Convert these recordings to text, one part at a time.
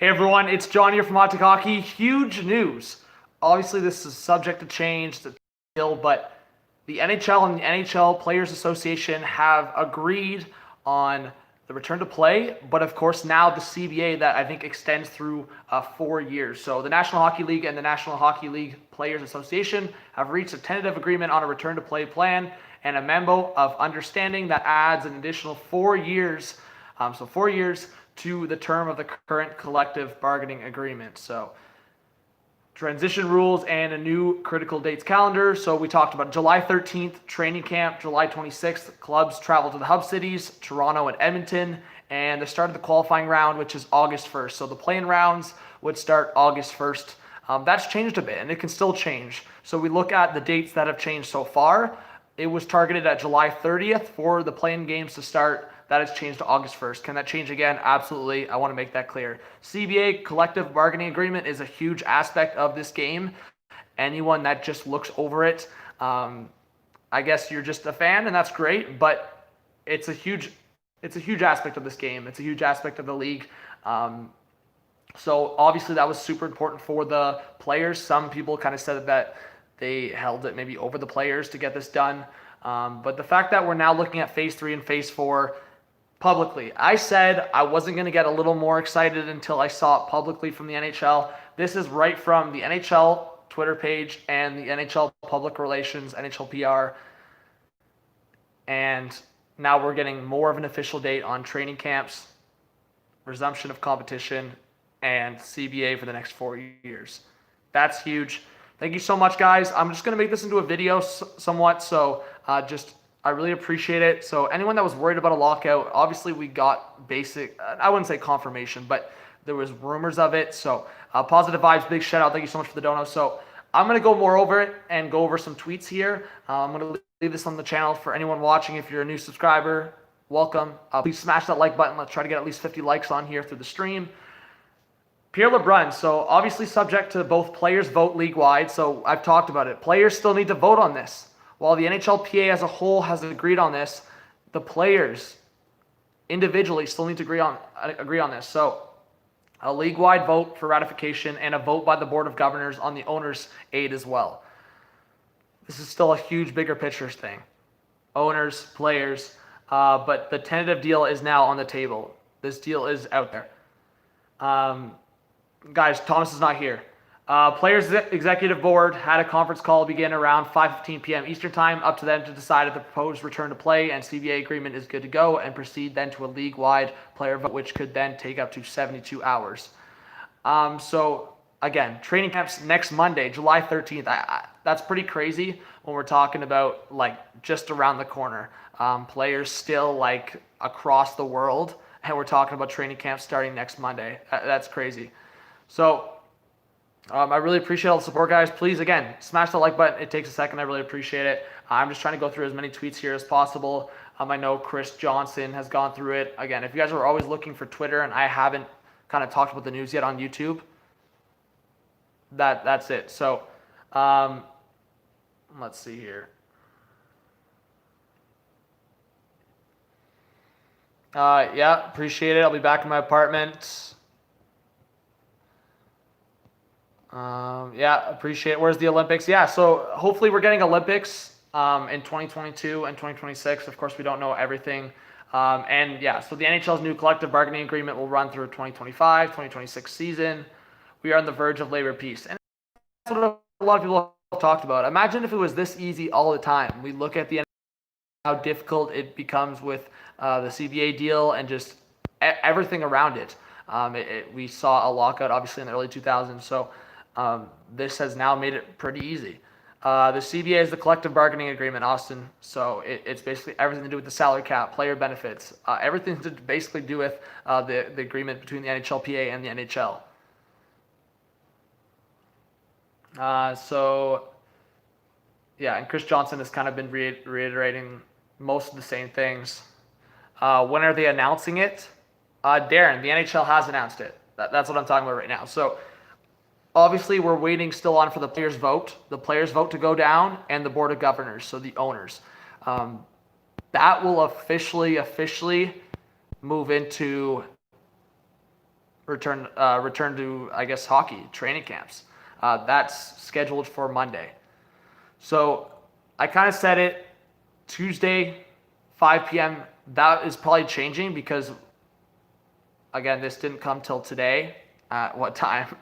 Hey everyone, it's John here from RPO Bay Hockey. Huge news. Obviously, this is subject to change, but the NHL and the NHL Players Association have agreed on the return to play. But of course, now the CBA that I think extends through 4 years. So the National Hockey League and the National Hockey League Players Association have reached a tentative agreement on a return to play plan and a memo of understanding that adds an additional 4 years. 4 years to the term of the current collective bargaining agreement. So transition rules and a new critical dates calendar. So we talked about July 13th, training camp, July 26th, clubs travel to the hub cities, Toronto and Edmonton, and the start of the qualifying round, which is August 1st. So the play-in rounds would start August 1st. That's changed a bit, and it can still change. So we look at the dates that have changed so far. It was targeted at July 30th for the play-in games to start. That has changed to August 1st. Can that change again? Absolutely. I want to make that clear. CBA collective bargaining agreement is a huge aspect of this game. Anyone that just looks over it, I guess you're just a fan, and that's great. But it's a huge aspect of this game. It's a huge aspect of the league. So obviously that was super important for the players. Some people kind of said that they held it maybe over the players to get this done. But the fact that we're now looking at phase 3 and phase 4 publicly, I said I wasn't going to get a little more excited until I saw it publicly from the NHL. This is right from the NHL Twitter page and the NHL Public Relations, NHL PR. And now we're getting more of an official date on training camps, resumption of competition, and CBA for the next 4 years. That's huge. Thank you so much, guys. I'm just going to make this into a video somewhat, so I really appreciate it. So anyone that was worried about a lockout, obviously we got basic, I wouldn't say confirmation, but there was rumors of it. So positive vibes, big shout out. Thank you so much for the dono. So I'm going to go more over it and go over some tweets here. I'm going to leave this on the channel for anyone watching. If you're a new subscriber, welcome. Please smash that like button. Let's try to get at least 50 likes on here through the stream. Pierre LeBrun, so obviously subject to both players vote league-wide, so I've talked about it. Players still need to vote on this. While the NHLPA as a whole has agreed on this, the players individually still need to agree on this. So a league-wide vote for ratification and a vote by the Board of Governors on the owner's aid as well. This is still a huge, bigger picture thing. Owners, players, but the tentative deal is now on the table. This deal is out there. Guys, Thomas is not here. Players Executive Board had a conference call begin around 5:15 p.m. Eastern Time, up to them to decide if the proposed return to play and CBA agreement is good to go, and proceed then to a league-wide player vote, which could then take up to 72 hours. So again, training camps next Monday, July 13th. That's pretty crazy when we're talking about like just around the corner. Players still like across the world, and we're talking about training camps starting next Monday. That's crazy. So I really appreciate all the support, guys. Please, again, smash the like button. It takes a second. I really appreciate it. I'm just trying to go through as many tweets here as possible. I know Chris Johnson has gone through it. Again, if you guys are always looking for Twitter and I haven't kind of talked about the news yet on YouTube, that's it. So let's see here. Yeah, appreciate it. I'll be back in my apartment. Yeah, appreciate it. Where's the Olympics? Yeah, so hopefully we're getting Olympics in 2022 and 2026. Of course, we don't know everything. And yeah, so the NHL's new collective bargaining agreement will run through 2025, 2026 season. We are on the verge of labor peace. And that's what a lot of people have talked about. Imagine if it was this easy all the time. We look at the NHL, how difficult it becomes with the CBA deal and just everything around it. We saw a lockout, obviously, in the early 2000s. So this has now made it pretty easy. The CBA is the collective bargaining agreement, Austin. So it's basically everything to do with the salary cap, player benefits, everything to basically do with the agreement between the NHLPA and the NHL. So, yeah, and Chris Johnson has kind of been reiterating most of the same things. When are they announcing it? Darren, the NHL has announced it. That's what I'm talking about right now. So obviously we're waiting still on for the players' vote to go down, and the Board of Governors, so the owners. That will officially move into return to, I guess, hockey training camps. That's scheduled for Monday. So I kind of said it Tuesday, 5 p.m. That is probably changing because, again, this didn't come till today. At what time?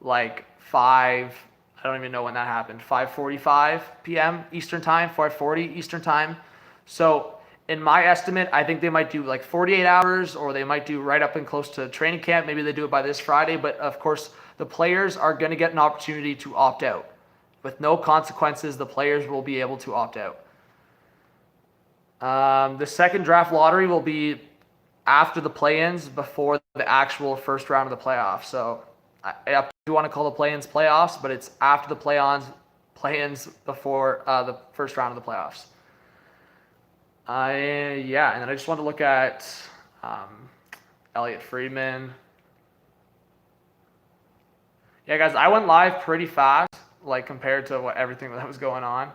Like 5. I don't even know when that happened. 5:45 p.m. Eastern time, 5:40 Eastern time. So in my estimate, I think they might do like 48 hours, or they might do right up and close to training camp. Maybe they do it by this Friday. But of course, the players are going to get an opportunity to opt out. With no consequences, the players will be able to opt out. The second draft lottery will be after the play-ins, before the actual first round of the playoffs. So I do want to call the play-ins playoffs, but it's after the play-ins before the first round of the playoffs. Yeah, and then I just want to look at Elliot Friedman. Yeah, guys, I went live pretty fast, like compared to everything that was going on.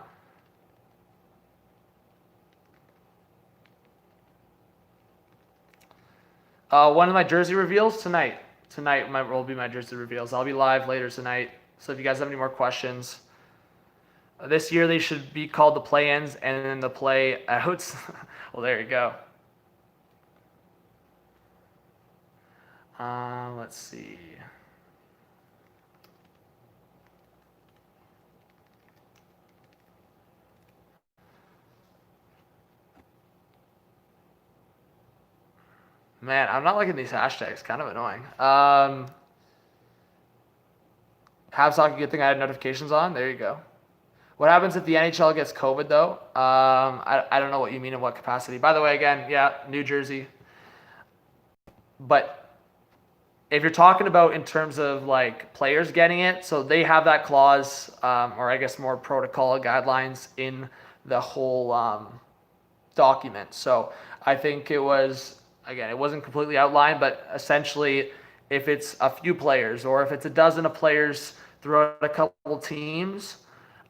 One of my jersey reveals tonight. Tonight will be my jersey reveals. I'll be live later tonight. So if you guys have any more questions, this year they should be called the play-ins and then the play-outs. Well, there you go. Let's see. Man, I'm not liking these hashtags. Kind of annoying. Habs Hockey, good thing I had notifications on. There you go. What happens if the NHL gets COVID, though? I don't know what you mean in what capacity. By the way, again, yeah, New Jersey. But if you're talking about in terms of like players getting it, so they have that clause, or I guess more protocol guidelines in the whole document. So I think it was, again, it wasn't completely outlined, but essentially if it's a few players or if it's a dozen of players throughout a couple teams,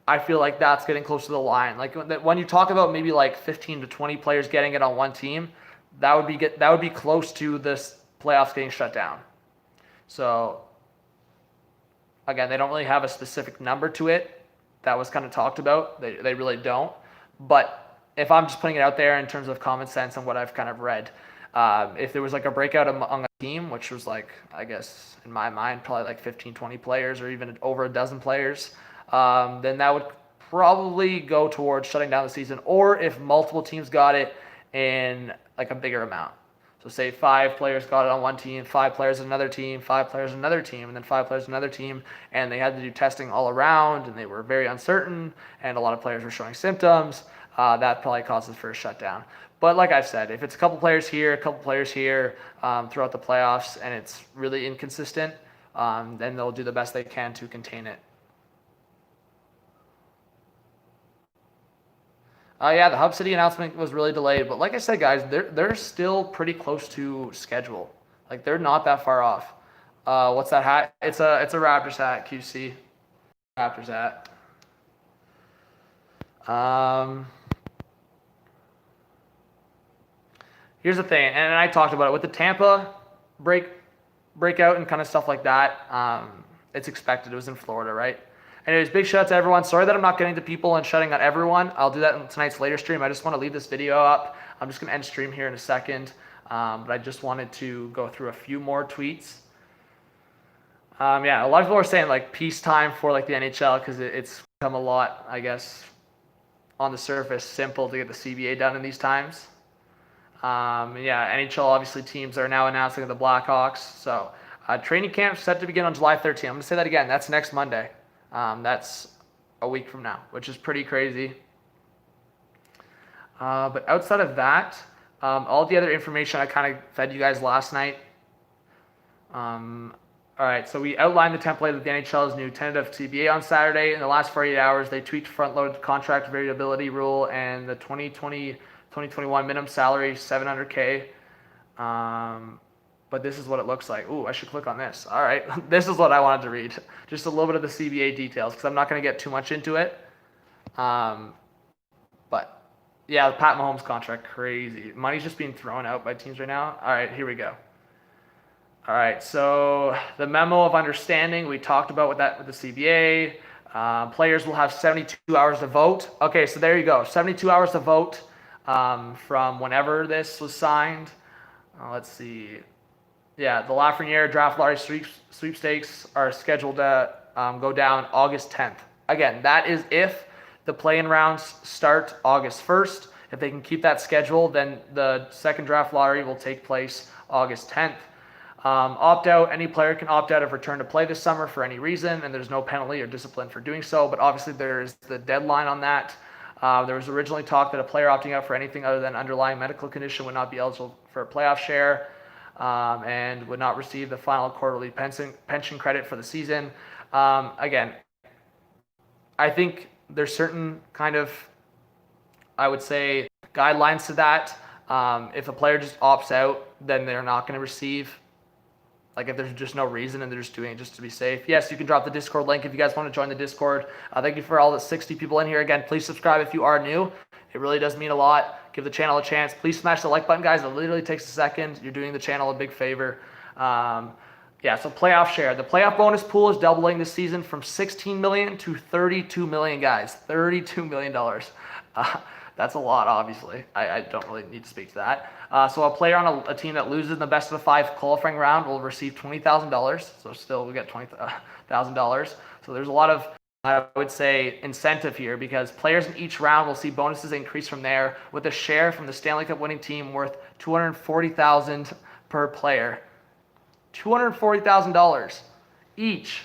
I feel like that's getting close to the line. Like when you talk about maybe like 15 to 20 players getting it on one team, that would be close to this playoffs getting shut down. So again, they don't really have a specific number to it. That was kind of talked about. They really don't. But if I'm just putting it out there in terms of common sense and what I've kind of read, if there was like a breakout among a team, which was like, I guess in my mind, probably like 15, 20 players or even over a dozen players, then that would probably go towards shutting down the season. Or if multiple teams got it in like a bigger amount. So say 5 players got it on one team, 5 players on another team, 5 players on another team, and then 5 players on another team, and they had to do testing all around, and they were very uncertain, and a lot of players were showing symptoms. That probably causes for a shutdown. But like I've said, if it's a couple players here, a couple players here throughout the playoffs, and it's really inconsistent, then they'll do the best they can to contain it. Yeah, the Hub City announcement was really delayed, but like I said, guys, they're still pretty close to schedule. Like they're not that far off. What's that hat? It's a Raptors hat, QC. Raptors hat. Here's the thing, and I talked about it with the Tampa breakout and kind of stuff like that. It's expected. It was in Florida, right? Anyways, big shout out to everyone. Sorry that I'm not getting to people and shutting out everyone. I'll do that in tonight's later stream. I just want to leave this video up. I'm just going to end stream here in a second. But I just wanted to go through a few more tweets. Yeah, a lot of people are saying like peacetime for like the NHL because it's become a lot, I guess, on the surface, simple to get the CBA done in these times. Yeah, NHL obviously teams are now announcing the Blackhawks. So training camp set to begin on July 13th. I'm going to say that again. That's next Monday. That's a week from now, which is pretty crazy. But outside of that, all the other information I kind of fed you guys last night. All right, so we outlined the template of the NHL's new tentative CBA on Saturday. In the last 48 hours, they tweaked front-loaded contract variability rule and the 2020-2021 minimum salary, $700K. But this is what it looks like. Ooh, I should click on this. All right, this is what I wanted to read. Just a little bit of the CBA details because I'm not going to get too much into it. But yeah, the Pat Mahomes contract, crazy. Money's just being thrown out by teams right now. All right, here we go. All right, so the memo of understanding we talked about with the CBA. Players will have 72 hours to vote. Okay, so there you go, 72 hours to vote from whenever this was signed. Let's see. Yeah, the Lafreniere draft lottery sweepstakes are scheduled to go down August 10th. Again, that is if the play-in rounds start August 1st. If they can keep that schedule, then the second draft lottery will take place August 10th. Opt out. Any player can opt out of return to play this summer for any reason, and there's no penalty or discipline for doing so. But obviously, there is the deadline on that. There was originally talk that a player opting out for anything other than underlying medical condition would not be eligible for a playoff share and would not receive the final quarterly pension credit for the season. Again, I think there's certain kind of, I would say, guidelines to that. If a player just opts out, then they're not going to receive. Like if there's just no reason and they're just doing it just to be safe. Yes, you can drop the Discord link if you guys want to join the Discord. Thank you for all the 60 people in here. Again, please subscribe if you are new. It really does mean a lot. Give the channel a chance. Please smash the like button, guys. It literally takes a second. You're doing the channel a big favor. Yeah, so playoff share. The playoff bonus pool is doubling this season from $16 million to $32 million, guys. $32 million. That's a lot, obviously. I don't really need to speak to that. So a player on a team that loses in the best of the 5 qualifying round will receive $20,000. So still we get $20,000. So there's a lot of, I would say, incentive here because players in each round will see bonuses increase from there with a share from the Stanley Cup winning team worth $240,000 per player. $240,000 each.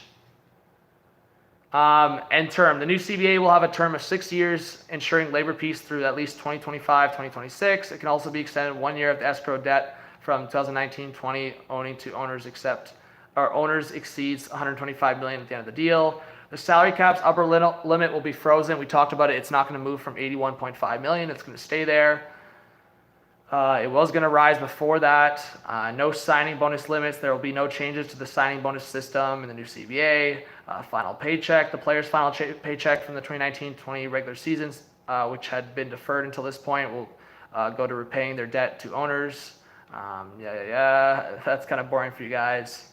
And term. The new CBA will have a term of 6 years, ensuring labor peace through at least 2025, 2026. It can also be extended 1 year if the escrow debt from 2019-20 owing to owners exceeds $125 million at the end of the deal. The salary cap's upper limit will be frozen. We talked about it. It's not going to move from $81.5 million. It's going to stay there. It was going to rise before that. No signing bonus limits. There will be no changes to the signing bonus system in the new CBA. Final paycheck. The player's final paycheck from the 2019-20 regular seasons, which had been deferred until this point, will go to repaying their debt to owners. That's kind of boring for you guys.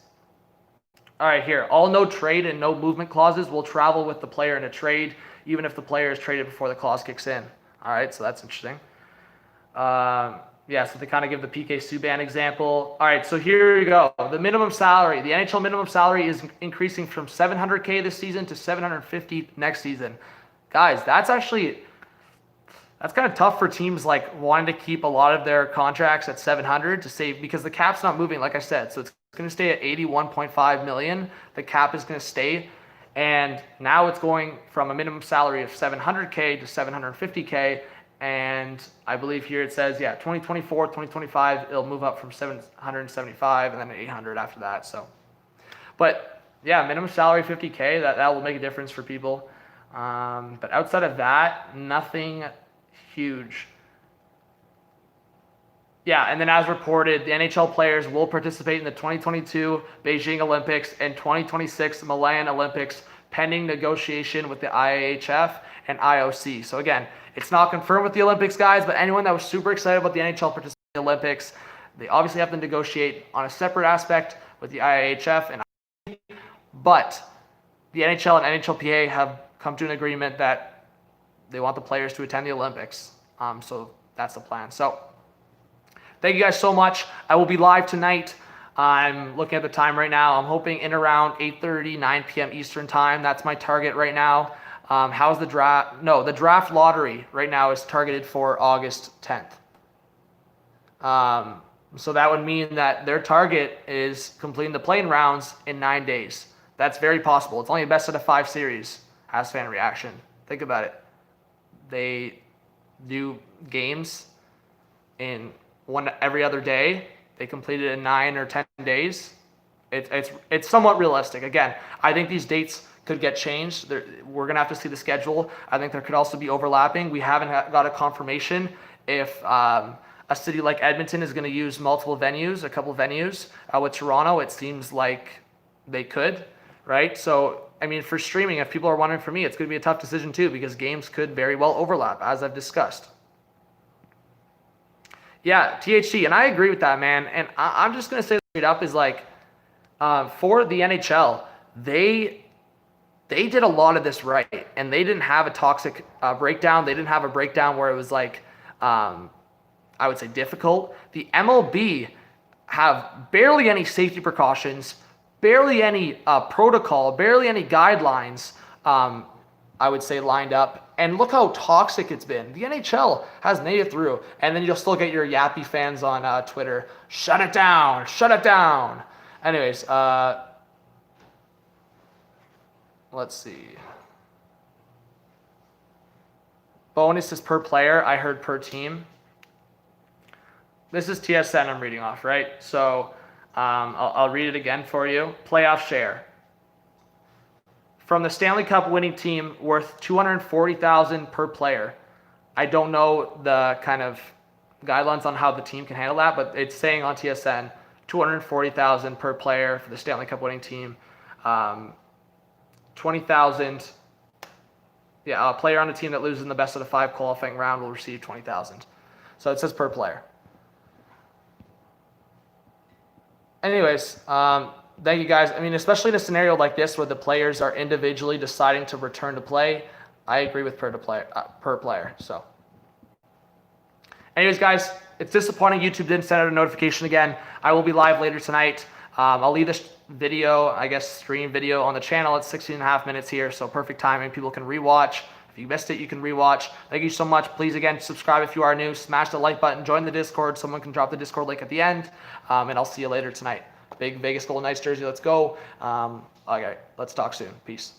All right, here. All no trade and no movement clauses will travel with the player in a trade, even if the player is traded before the clause kicks in. All right, so that's interesting. So they kind of give the PK Subban example. All right, so here you go. The minimum salary. The NHL minimum salary is increasing from $700K this season to $750 next season. Guys, that's kind of tough for teams like wanting to keep a lot of their contracts at $700 to save because the cap's not moving, like I said. So it's going to stay at $81.5 million. The cap is going to stay. And now it's going from a minimum salary of $700K to $750K. And I believe here it says, 2024, 2025, it'll move up from 775 and then 800 after that. So, but yeah, minimum salary $50K, that will make a difference for people. But outside of that, nothing huge. Yeah, and then as reported, the NHL players will participate in the 2022 Beijing Olympics and 2026 Milan Olympics pending negotiation with the IIHF and IOC. So again, it's not confirmed with the Olympics, guys, but anyone that was super excited about the NHL participating in the Olympics, they obviously have to negotiate on a separate aspect with the IIHF and IOC, but the NHL and NHLPA have come to an agreement that they want the players to attend the Olympics. So that's the plan. So thank you guys so much. I will be live tonight. I'm looking at the time right now. I'm hoping in around 8:30, 9 p.m. Eastern time. That's my target right now. How's the draft? No, the draft lottery right now is targeted for August 10th. So that would mean that their target is completing the play-in rounds in 9 days. That's very possible. It's only a best out of 5 series, has fan reaction. Think about it. They do games in every other day. They complete it in 9 or 10 days. It's somewhat realistic. Again, I think these dates could get changed. We're going to have to see the schedule. I think there could also be overlapping. We haven't got a confirmation if a city like Edmonton is going to use multiple venues, a couple venues. With Toronto, it seems like they could, right? So, I mean, for streaming, if people are wondering for me, it's going to be a tough decision too because games could very well overlap, as I've discussed. Yeah, THC, and I agree with that, man. And I'm just going to say straight up is like, For the NHL, they did a lot of this right, and they didn't have a toxic breakdown. They didn't have a breakdown where it was like, I would say, difficult. The MLB have barely any safety precautions, barely any protocol, barely any guidelines, I would say, lined up. And look how toxic it's been. The NHL has made it through. And then you'll still get your yappy fans on Twitter. Shut it down. Shut it down. Anyways, let's see. Bonus is per player. I heard per team. This is TSN I'm reading off, right? So I'll read it again for you. Playoff share. From the Stanley Cup winning team, worth $240,000 per player. I don't know the kind of guidelines on how the team can handle that, but it's saying on TSN $240,000 per player for the Stanley Cup winning team. $20,000. Yeah, a player on a team that loses in the best of the 5 qualifying round will receive $20,000. So it says per player. Anyways, thank you guys. I mean, especially in a scenario like this where the players are individually deciding to return to play, I agree with per player. So, anyways, guys, it's disappointing YouTube didn't send out a notification again. I will be live later tonight. I'll leave this video, I guess stream video, on the channel. It's 16.5 minutes here, so perfect timing. People can rewatch. If you missed it, you can rewatch. Thank you so much. Please, again, subscribe if you are new. Smash the like button. Join the Discord. Someone can drop the Discord link at the end. And I'll see you later tonight. Big Vegas Golden Knights jersey. Let's go. Okay, let's talk soon. Peace.